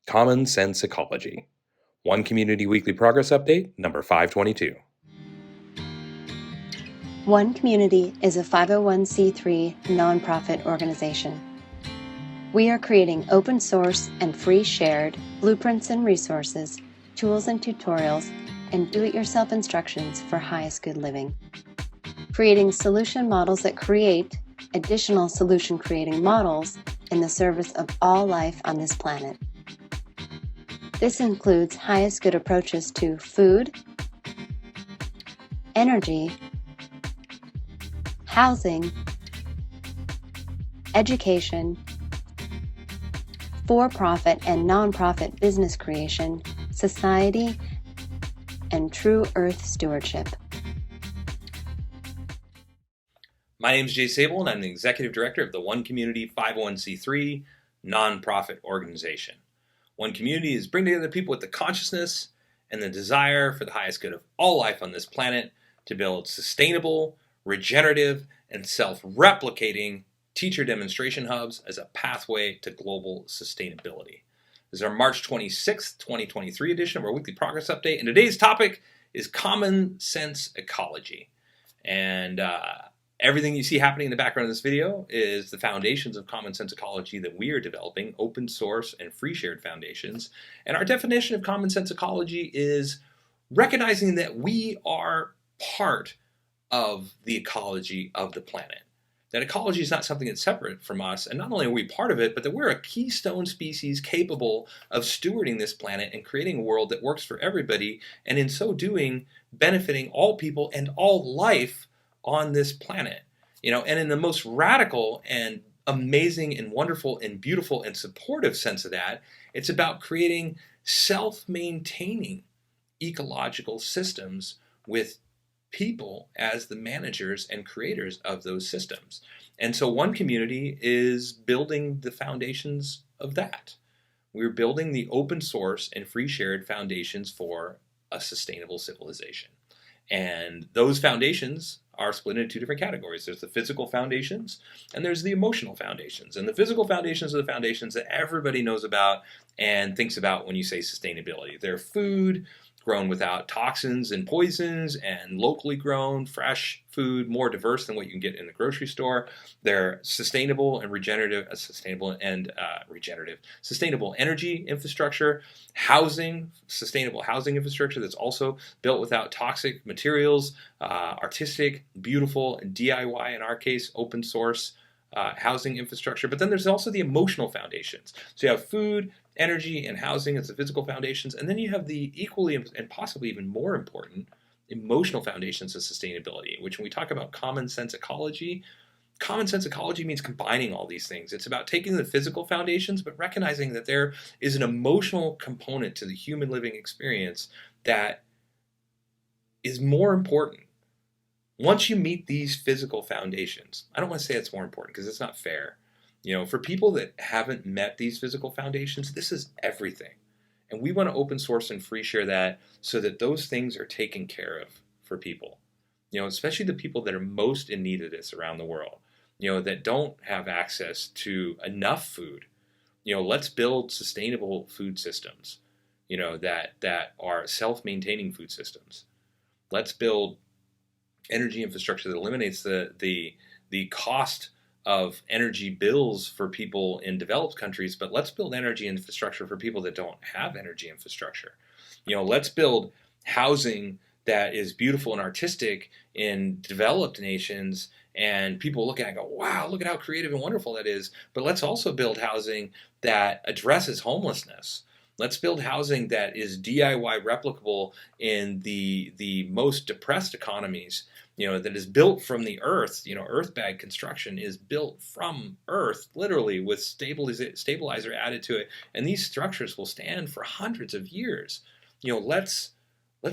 Common Sense Ecology. One Community Weekly Progress Update, number 522. One Community is a 501c3 nonprofit organization. We are creating open source and free shared blueprints and resources, tools and tutorials, and do-it-yourself instructions for highest good living. Creating solution models that create additional solution creating models in the service of all life on this planet. This includes highest good approaches to food, energy, housing, education, for-profit and non-profit business creation, society, and true earth stewardship. My name is Jay Sable, and I'm the Executive Director of the One Community 501c3 nonprofit organization. One Community is bringing together people with the consciousness and the desire for the highest good of all life on this planet to build sustainable, regenerative, and self-replicating teacher demonstration hubs as a pathway to global sustainability. This is our March 26th, 2023 edition of our Weekly Progress Update, and today's topic is Common Sense Ecology. And everything you see happening in the background of this video is the foundations of Common Sense Ecology that we are developing, open source and free shared foundations. And our definition of Common Sense Ecology is recognizing that we are part of the ecology of the planet. That ecology is not something that's separate from us, and not only are we part of it, but that we're a keystone species capable of stewarding this planet and creating a world that works for everybody, and in so doing, benefiting all people and all life on this planet. And in the most radical and amazing and wonderful and beautiful and supportive sense of that, it's about creating self-maintaining ecological systems with people as the managers and creators of those systems. And so One Community is building the foundations of that. We're building the open source and free shared foundations for a sustainable civilization. And those foundations are split into two different categories. There's the physical foundations and there's the emotional foundations. And the physical foundations are the foundations that everybody knows about and thinks about when you say sustainability. They're food, grown without toxins and poisons, and locally grown, fresh food, more diverse than what you can get in the grocery store. They're sustainable and regenerative, sustainable energy infrastructure, housing, sustainable housing infrastructure that's also built without toxic materials, artistic, beautiful, and DIY, in our case, open source housing infrastructure. But then there's also the emotional foundations. So you have food, energy, and housing as the physical foundations, and then you have the equally and possibly even more important emotional foundations of sustainability, which when we talk about common sense ecology means combining all these things. It's about taking the physical foundations, but recognizing that there is an emotional component to the human living experience that is more important. Once you meet these physical foundations, I don't want to say it's more important because it's not fair. For people that haven't met these physical foundations, this is everything. And we want to open source and free share that so that those things are taken care of for people. Especially the people that are most in need of this around the world, that don't have access to enough food. Let's build sustainable food systems, that are self-maintaining food systems. Let's build energy infrastructure that eliminates the cost of energy bills for people in developed countries, but let's build energy infrastructure for people that don't have energy infrastructure. Let's build housing that is beautiful and artistic in developed nations, and people look at it and go, wow, look at how creative and wonderful that is. But let's also build housing that addresses homelessness. Let's build housing that is DIY replicable in the most depressed economies, that is built from the earth. Earth bag construction is built from earth, literally, with stabilizer added to it. And these structures will stand for hundreds of years. Let's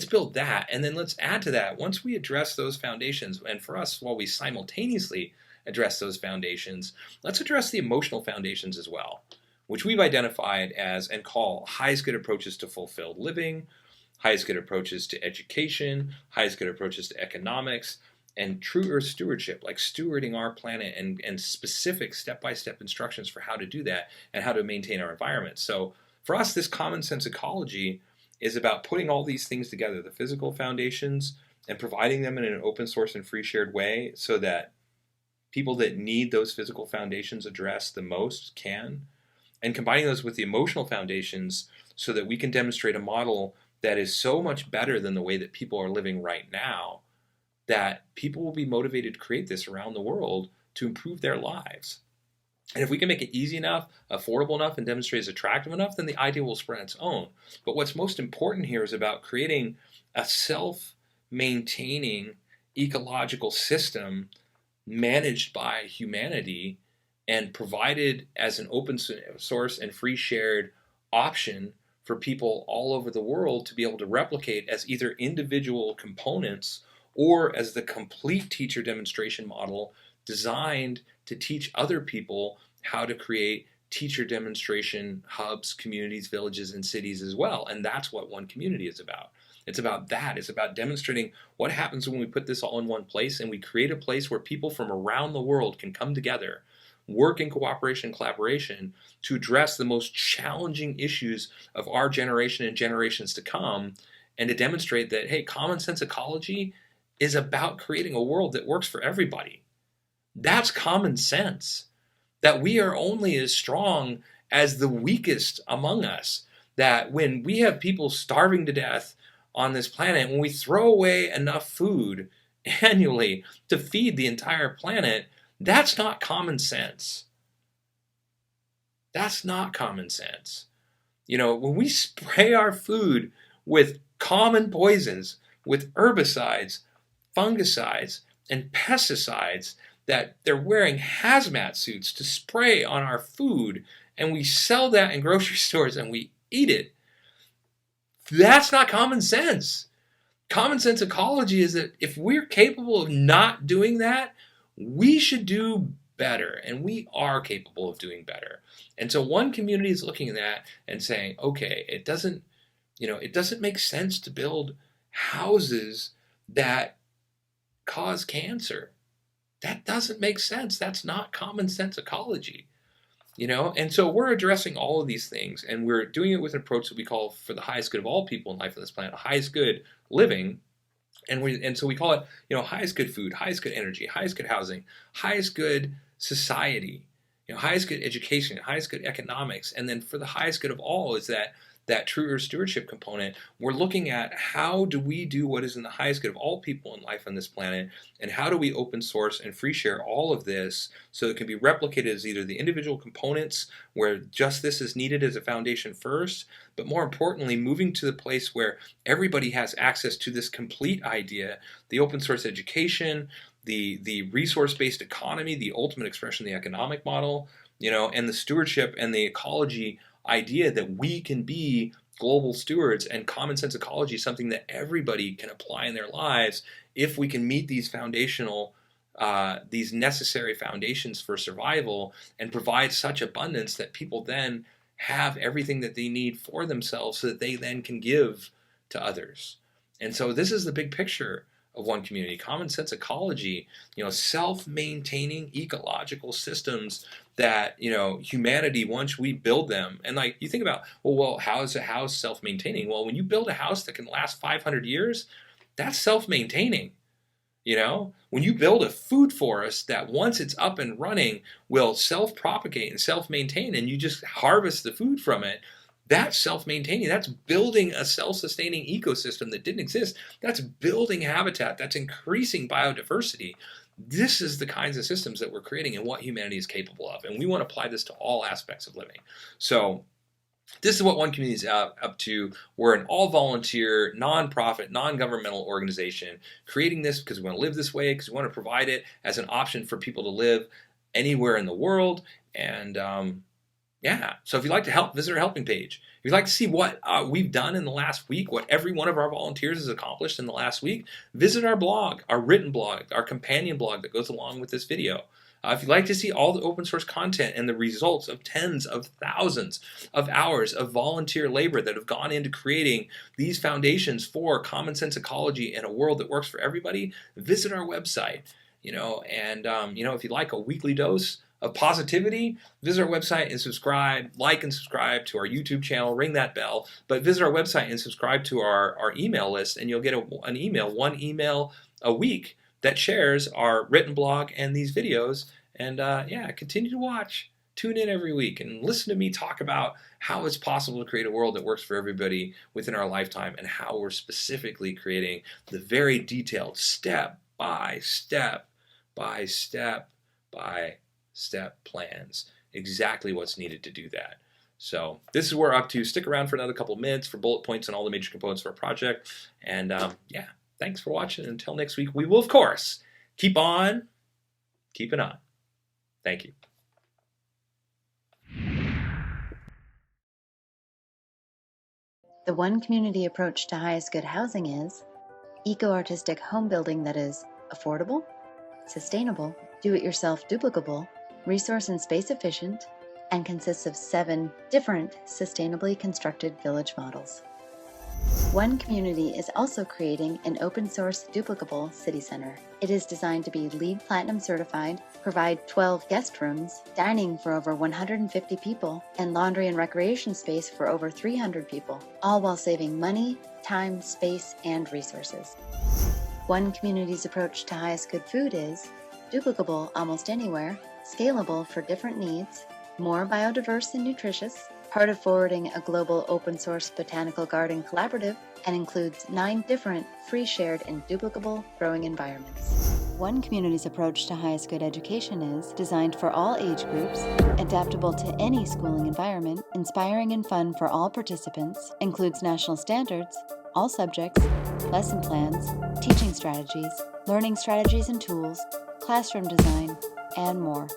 build that. And then let's add to that, once we address those foundations, and for us, while we simultaneously address those foundations, let's address the emotional foundations as well, which we've identified as and call highest good approaches to fulfilled living, highest good approaches to education, highest good approaches to economics, and true earth stewardship, like stewarding our planet and specific step-by-step instructions for how to do that and how to maintain our environment. So For us, this common sense ecology is about putting all these things together, the physical foundations, and providing them in an open source and free shared way so that people that need those physical foundations addressed the most can, and combining those with the emotional foundations so that we can demonstrate a model that is so much better than the way that people are living right now, that people will be motivated to create this around the world to improve their lives. And if we can make it easy enough, affordable enough, and demonstrate as attractive enough, then the idea will spread on its own. But what's most important here is about creating a self-maintaining ecological system managed by humanity and provided as an open source and free shared option for people all over the world to be able to replicate as either individual components or as the complete teacher demonstration model designed to teach other people how to create teacher demonstration hubs, communities, villages, and cities as well. And that's what One Community is about. It's about that. It's about demonstrating what happens when we put this all in one place and we create a place where people from around the world can come together, work in cooperation and collaboration to address the most challenging issues of our generation and generations to come, and to demonstrate that, hey, common sense ecology is about creating a world that works for everybody. That's common sense. That we are only as strong as the weakest among us. That when we have people starving to death on this planet, when we throw away enough food annually to feed the entire planet, that's not common sense. That's not common sense. You know, when we spray our food with common poisons, with herbicides, fungicides, and pesticides, that they're wearing hazmat suits to spray on our food, and we sell that in grocery stores and we eat it, that's not common sense. Common sense ecology is that if we're capable of not doing that, we should do better, and we are capable of doing better. And so One Community is looking at that and saying, okay, it doesn't make sense to build houses that cause cancer. That doesn't make sense. That's not common sense ecology. And so we're addressing all of these things, and we're doing it with an approach that we call for the highest good of all people in life on this planet, highest good living. And so we call it, highest good food, highest good energy, highest good housing, highest good society, highest good education, highest good economics. And then for the highest good of all is that true earth stewardship component. We're looking at how do we do what is in the highest good of all people in life on this planet, and how do we open source and free share all of this so it can be replicated as either the individual components where just this is needed as a foundation first, but more importantly, moving to the place where everybody has access to this complete idea, the open source education, the resource-based economy, the ultimate expression of the economic model, and the stewardship and the ecology idea that we can be global stewards, and common sense ecology is something that everybody can apply in their lives if we can meet these foundational, these necessary foundations for survival and provide such abundance that people then have everything that they need for themselves so that they then can give to others. And so this is the big picture of One Community. Common sense ecology, self-maintaining ecological systems that, humanity, once we build them, and like you think about, well, how is a house self-maintaining? Well, when you build a house that can last 500 years, that's self-maintaining. When you build a food forest that once it's up and running will self-propagate and self-maintain, and you just harvest the food from it, that's self-maintaining. That's building a self-sustaining ecosystem that didn't exist. That's building habitat. That's increasing biodiversity. This is the kinds of systems that we're creating and what humanity is capable of. And we want to apply this to all aspects of living. So this is what One Community is up to. We're an all-volunteer, non-profit, non-governmental organization creating this because we want to live this way, because we want to provide it as an option for people to live anywhere in the world. And so if you'd like to help, visit our helping page. If you'd like to see what we've done in the last week, what every one of our volunteers has accomplished in the last week, visit our blog, our written blog, our companion blog that goes along with this video. If you'd like to see all the open source content and the results of tens of thousands of hours of volunteer labor that have gone into creating these foundations for common sense ecology and a world that works for everybody, visit our website. If you'd like a weekly dose of positivity, visit our website and subscribe, like and subscribe to our YouTube channel, ring that bell, but visit our website and subscribe to our email list, and you'll get one email a week that shares our written blog and these videos. And yeah, continue to watch. Tune in every week and listen to me talk about how it's possible to create a world that works for everybody within our lifetime, and how we're specifically creating the very detailed step by step plans, exactly what's needed to do that. So this is where we're up to. Stick around for another couple of minutes for bullet points on all the major components of our project. And yeah, thanks for watching. Until next week, we will, of course, keep on keeping on. Thank you. The one community approach to highest good housing is eco-artistic home building that is affordable, sustainable, do-it-yourself duplicable, resource and space efficient, and consists of 7 different sustainably constructed village models. One Community is also creating an open-source duplicable city center. It is designed to be LEED Platinum certified, provide 12 guest rooms, dining for over 150 people, and laundry and recreation space for over 300 people, all while saving money, time, space, and resources. One Community's approach to highest good food is duplicable almost anywhere, scalable for different needs, more biodiverse and nutritious, part of forwarding a global open-source botanical garden collaborative, and includes 9 different free, shared, and duplicable growing environments. One Community's approach to highest good education is designed for all age groups, adaptable to any schooling environment, inspiring and fun for all participants, includes national standards, all subjects, lesson plans, teaching strategies, learning strategies and tools, classroom design, and more.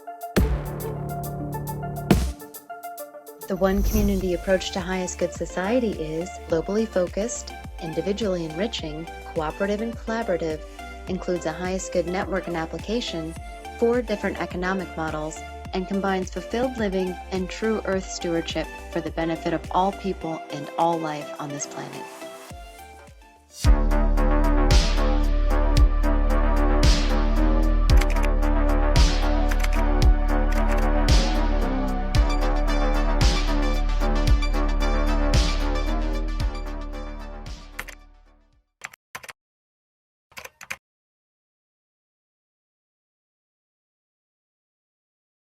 The One Community approach to highest good society is globally focused, individually enriching, cooperative and collaborative, includes a highest good network and application, 4 different economic models, and combines fulfilled living and true earth stewardship for the benefit of all people and all life on this planet.